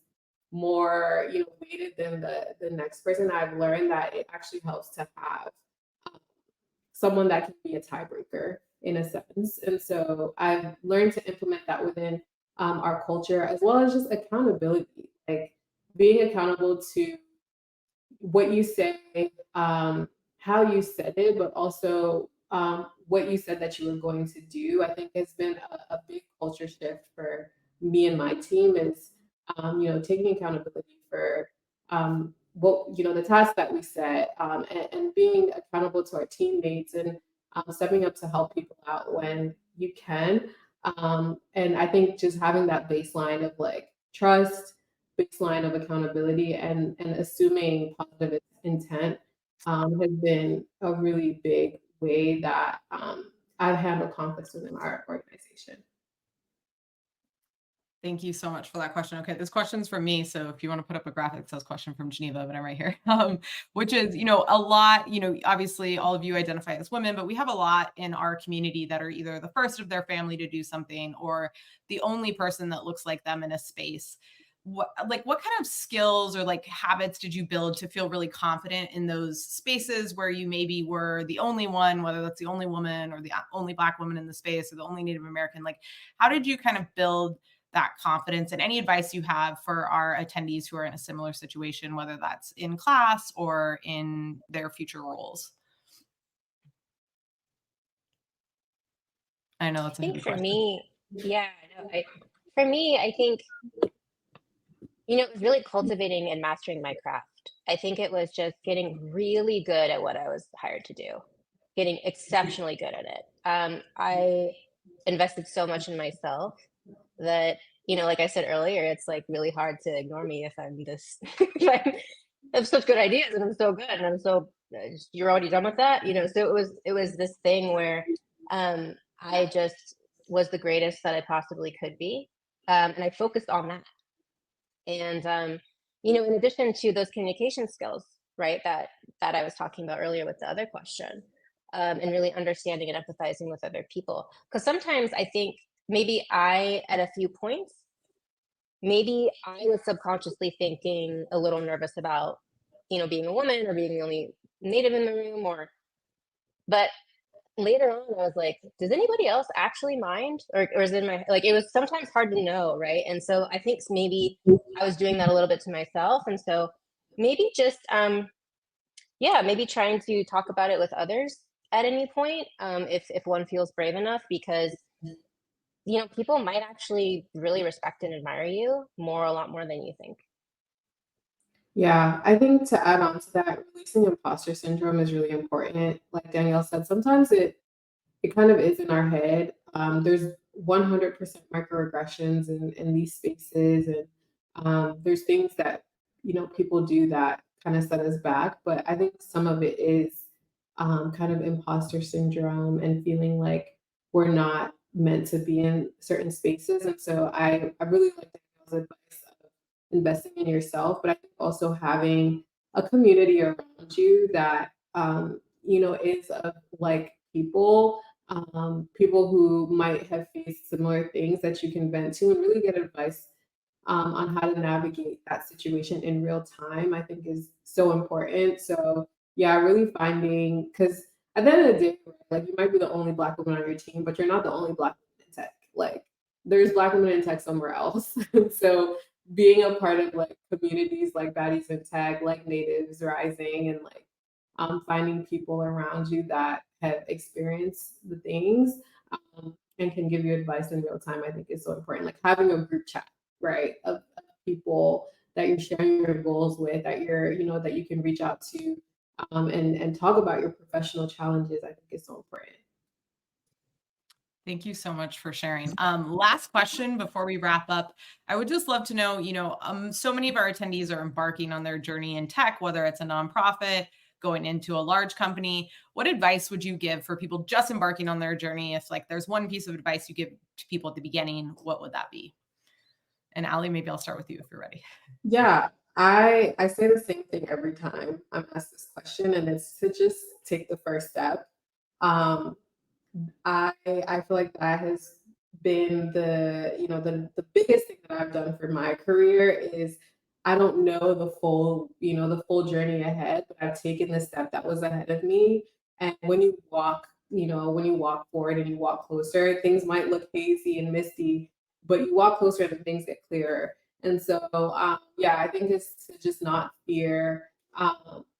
more, weighted than the next person. I've learned that it actually helps to have um, someone that can be a tiebreaker in a sense. And so I've learned to implement that within our culture, as well as just accountability, like being accountable to what you say, how you said it, but also what you said that you were going to do. I think it's been a big culture shift for me and my team is, taking accountability for the tasks that we set, and being accountable to our teammates and stepping up to help people out when you can. And I think just having that baseline of like trust, baseline of accountability, and assuming positive intent has been a really big way that I've handled conflicts within our organization. Thank you so much for that question. Okay, this question's for me. So if you want to put up a graphic that says question from Geneva, but I'm right here. Which is, a lot, obviously all of you identify as women, but we have a lot in our community that are either the first of their family to do something or the only person that looks like them in a space. What kind of skills or like habits did you build to feel really confident in those spaces where you maybe were the only one, whether that's the only woman or the only Black woman in the space or the only Native American? Like, how did you kind of build that confidence, and any advice you have for our attendees who are in a similar situation, whether that's in class or in their future roles? I know that's a heavy For question. me, yeah, for me, I think, it was really cultivating and mastering my craft. I think it was just getting really good at what I was hired to do, getting exceptionally good at it. I invested so much in myself that, like I said earlier, it's like really hard to ignore me if I'm this, if I have such good ideas and I'm so good and I'm so, you're already done with that, So it was this thing where I just was the greatest that I possibly could be, and I focused on that. And in addition to those communication skills, right, that I was talking about earlier with the other question, and really understanding and empathizing with other people. Because sometimes I think maybe at a few points, maybe I was subconsciously thinking a little nervous about, being a woman or being the only native in the room, but later on I was like, does anybody else actually mind? Or is it in my, like, it was sometimes hard to know, right? And so I think maybe I was doing that a little bit to myself. And so maybe just maybe trying to talk about it with others at any point, if one feels brave enough, because people might actually really respect and admire you a lot more than you think. Yeah, I think to add on to that, releasing imposter syndrome is really important. Like Danielle said, sometimes it kind of is in our head. There's 100% microaggressions in these spaces, and there's things that people do that kind of set us back. But I think some of it is kind of imposter syndrome and feeling like we're not meant to be in certain spaces. And so I really like Danielle's advice of investing in yourself, but I think also having a community around you that is of like people who might have faced similar things that you can vent to and really get advice on how to navigate that situation in real time, I think is so important. So yeah, really finding, because at the end of the day, like you might be the only Black woman on your team, but you're not the only Black woman in tech. Like there's Black women in tech somewhere else. And so being a part of like communities like Baddies in Tech, like Natives Rising, and like finding people around you that have experienced the things and can give you advice in real time, I think is so important. Like having a group chat, right, of people that you're sharing your goals with, that that you can reach out to and talk about your professional challenges, I think is so important. Thank you so much for sharing. Last question before we wrap up. I would just love to know, so many of our attendees are embarking on their journey in tech, whether it's a nonprofit, going into a large company. What advice would you give for people just embarking on their journey? If like there's one piece of advice you give to people at the beginning, what would that be? And Ali, maybe I'll start with you if you're ready. Yeah, I say the same thing every time I'm asked this question, and it's to just take the first step. Um, I feel like that has been the biggest thing that I've done for my career is I don't know the full journey ahead, but I've taken the step that was ahead of me. And when you walk forward and you walk closer, things might look hazy and misty, but you walk closer and things get clearer. And so, yeah, I think it's to just not fear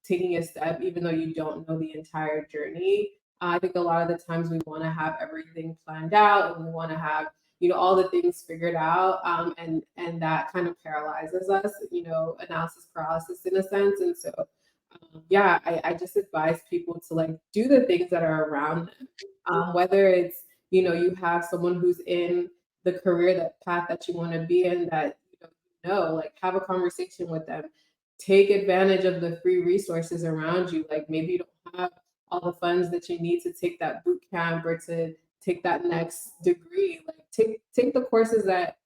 taking a step, even though you don't know the entire journey. I think a lot of the times we want to have everything planned out and we want to have all the things figured out, and that kind of paralyzes us, analysis paralysis in a sense. And so, yeah, I just advise people to like do the things that are around them, whether it's you have someone who's in the career that path that you want to be in that like have a conversation with them, take advantage of the free resources around you. Like maybe you don't have all the funds that you need to take that boot camp or to take that next degree. Like take the courses that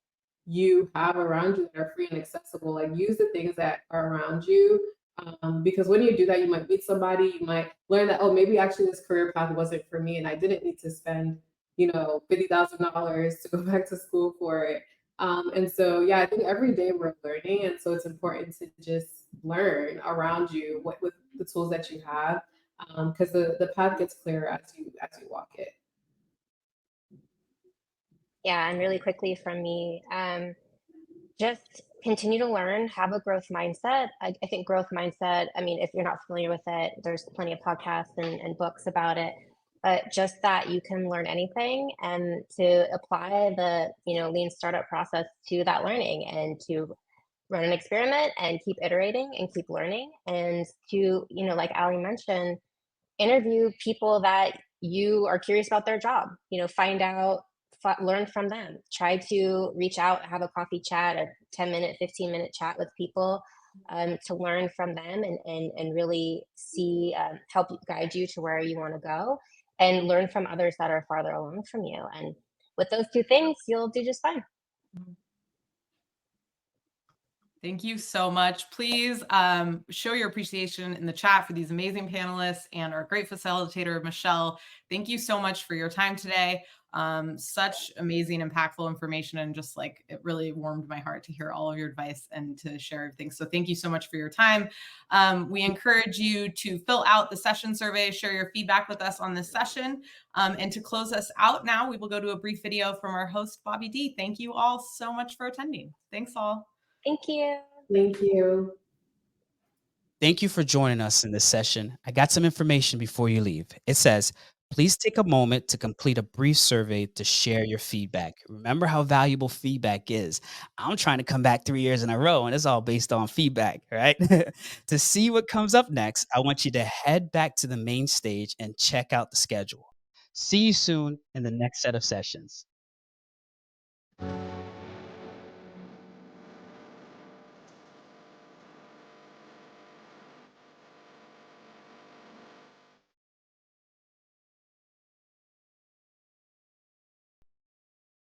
you have around you that are free and accessible. Like use the things that are around you. Because when you do that, you might meet somebody, you might learn that, oh, maybe actually this career path wasn't for me and I didn't need to spend, $50,000 to go back to school for it. And so, yeah, I think every day we're learning. And so it's important to just learn around you with the tools that you have, because the path gets clearer as you walk it. Yeah, and really quickly from me, just continue to learn, have a growth mindset. I think growth mindset, I mean, if you're not familiar with it, there's plenty of podcasts and books about it. But just that you can learn anything and to apply the, lean startup process to that learning and to run an experiment and keep iterating and keep learning and to, like Ali mentioned, interview people that you are curious about their job, find out, learn from them, try to reach out, have a coffee chat, a 10-minute, 15-minute chat with people, to learn from them and really see, help guide you to where you want to go and learn from others that are farther along from you. And with those two things, you'll do just fine. Thank you so much. Please show your appreciation in the chat for these amazing panelists and our great facilitator, Michelle. Thank you so much for your time today. Such amazing, impactful information. And just like, it really warmed my heart to hear all of your advice and to share everything. So thank you so much for your time. We encourage you to fill out the session survey, share your feedback with us on this session. And to close us out now, we will go to a brief video from our host, Bobby D. Thank you all so much for attending. Thanks all. Thank you. Thank you. Thank you for joining us in this session. I got some information before you leave. It says, please take a moment to complete a brief survey to share your feedback. Remember how valuable feedback is. I'm trying to come back 3 years in a row, and it's all based on feedback, right? To see what comes up next, I want you to head back to the main stage and check out the schedule. See you soon in the next set of sessions.